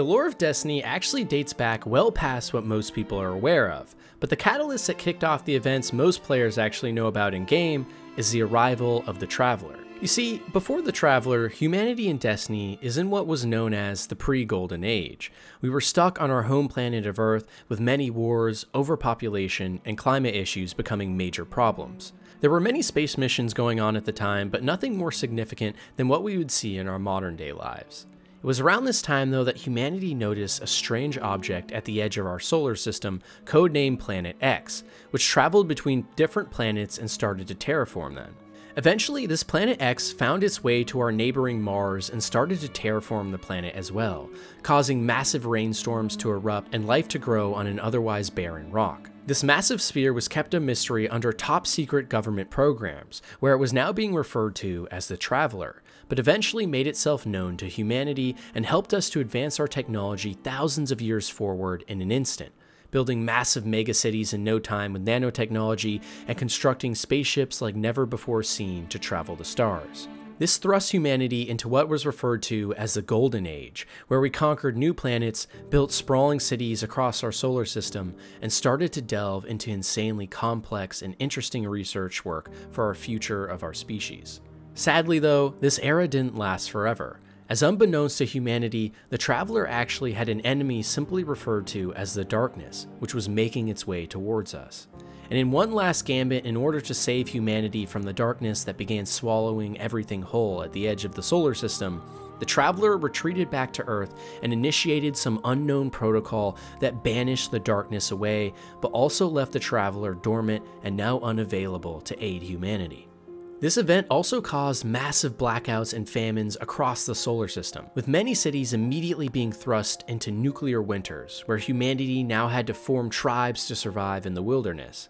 The lore of Destiny actually dates back well past what most people are aware of, but the catalyst that kicked off the events most players actually know about in-game is the arrival of the Traveler. You see, before the Traveler, humanity in Destiny is in what was known as the pre-Golden Age. We were stuck on our home planet of Earth with many wars, overpopulation, and climate issues becoming major problems. There were many space missions going on at the time, but nothing more significant than what we would see in our modern day lives. It was around this time though that humanity noticed a strange object at the edge of our solar system, codenamed Planet X, which traveled between different planets and started to terraform them. Eventually, this Planet X found its way to our neighboring Mars and started to terraform the planet as well, causing massive rainstorms to erupt and life to grow on an otherwise barren rock. This massive sphere was kept a mystery under top-secret government programs, where it was now being referred to as the Traveler, but eventually made itself known to humanity and helped us to advance our technology thousands of years forward in an instant, building massive megacities in no time with nanotechnology and constructing spaceships like never before seen to travel the stars. This thrust humanity into what was referred to as the Golden Age, where we conquered new planets, built sprawling cities across our solar system, and started to delve into insanely complex and interesting research work for our future of our species. Sadly though, this era didn't last forever, as unbeknownst to humanity, the Traveler actually had an enemy simply referred to as the Darkness, which was making its way towards us. And in one last gambit, in order to save humanity from the darkness that began swallowing everything whole at the edge of the solar system, the Traveler retreated back to Earth and initiated some unknown protocol that banished the darkness away, but also left the Traveler dormant and now unavailable to aid humanity. This event also caused massive blackouts and famines across the solar system, with many cities immediately being thrust into nuclear winters, where humanity now had to form tribes to survive in the wilderness.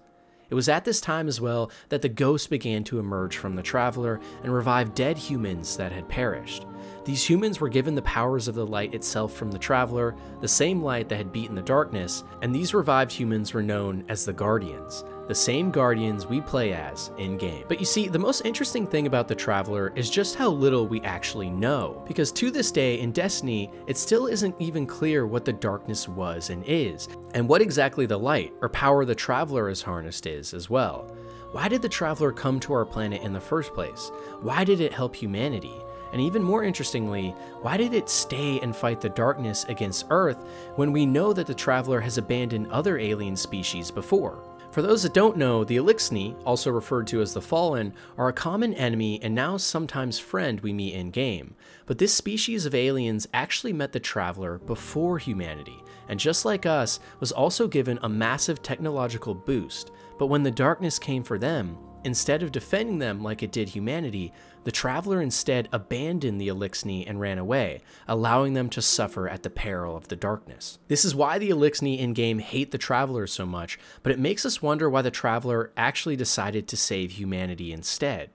It was at this time as well that the ghosts began to emerge from the Traveler and revive dead humans that had perished. These humans were given the powers of the light itself from the Traveler, the same light that had beaten the darkness, and these revived humans were known as the Guardians, the same Guardians we play as in-game. But you see, the most interesting thing about the Traveler is just how little we actually know, because to this day in Destiny, it still isn't even clear what the darkness was and is, and what exactly the light, or power the Traveler is harnessed is as well. Why did the Traveler come to our planet in the first place? Why did it help humanity? And even more interestingly, why did it stay and fight the darkness against Earth when we know that the Traveler has abandoned other alien species before? For those that don't know, the Eliksni, also referred to as the Fallen, are a common enemy and now sometimes friend we meet in-game. But this species of aliens actually met the Traveler before humanity, and just like us, was also given a massive technological boost. But when the darkness came for them, instead of defending them like it did humanity, the Traveler instead abandoned the Eliksni and ran away, allowing them to suffer at the peril of the darkness. This is why the Eliksni in-game hate the Traveler so much, but it makes us wonder why the Traveler actually decided to save humanity instead.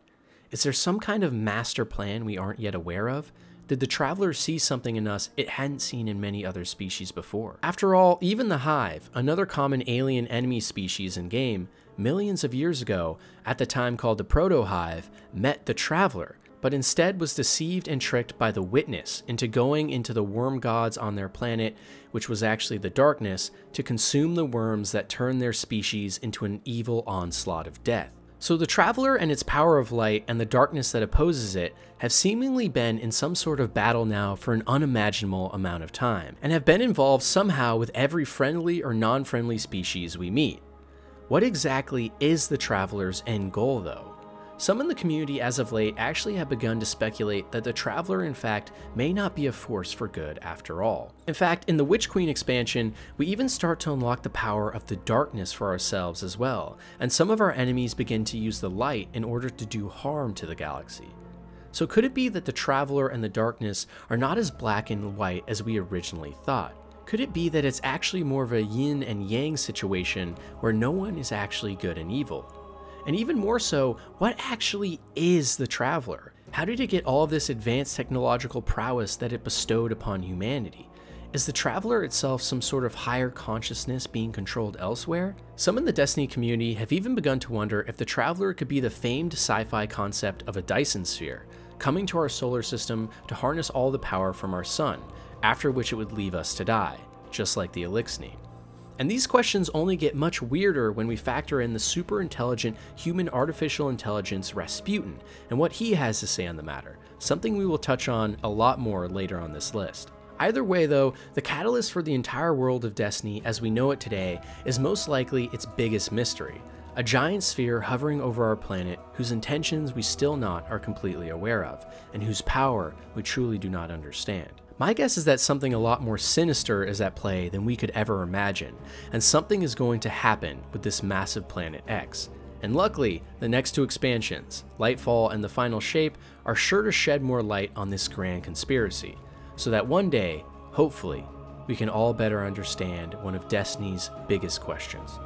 Is there some kind of master plan we aren't yet aware of? Did the Traveler see something in us it hadn't seen in many other species before? After all, even the Hive, another common alien enemy species in-game, millions of years ago, at the time called the Proto-Hive, met the Traveler, but instead was deceived and tricked by the Witness into going into the worm gods on their planet, which was actually the darkness, to consume the worms that turned their species into an evil onslaught of death. So the Traveler and its power of light and the darkness that opposes it have seemingly been in some sort of battle now for an unimaginable amount of time, and have been involved somehow with every friendly or non-friendly species we meet. What exactly is the Traveler's end goal though? Some in the community as of late actually have begun to speculate that the Traveler in fact may not be a force for good after all. In fact, in the Witch Queen expansion, we even start to unlock the power of the darkness for ourselves as well, and some of our enemies begin to use the light in order to do harm to the galaxy. So could it be that the Traveler and the darkness are not as black and white as we originally thought? Could it be that it's actually more of a yin and yang situation where no one is actually good and evil? And even more so, what actually is the Traveler? How did it get all of this advanced technological prowess that it bestowed upon humanity? Is the Traveler itself some sort of higher consciousness being controlled elsewhere? Some in the Destiny community have even begun to wonder if the Traveler could be the famed sci-fi concept of a Dyson sphere, coming to our solar system to harness all the power from our sun, after which it would leave us to die, just like the Elixni. And these questions only get much weirder when we factor in the super intelligent human artificial intelligence Rasputin and what he has to say on the matter, something we will touch on a lot more later on this list. Either way though, the catalyst for the entire world of Destiny as we know it today is most likely its biggest mystery, a giant sphere hovering over our planet whose intentions we still not are completely aware of, and whose power we truly do not understand. My guess is that something a lot more sinister is at play than we could ever imagine, and something is going to happen with this massive planet X. And luckily, the next two expansions, Lightfall and the Final Shape, are sure to shed more light on this grand conspiracy, so that one day, hopefully, we can all better understand one of Destiny's biggest questions.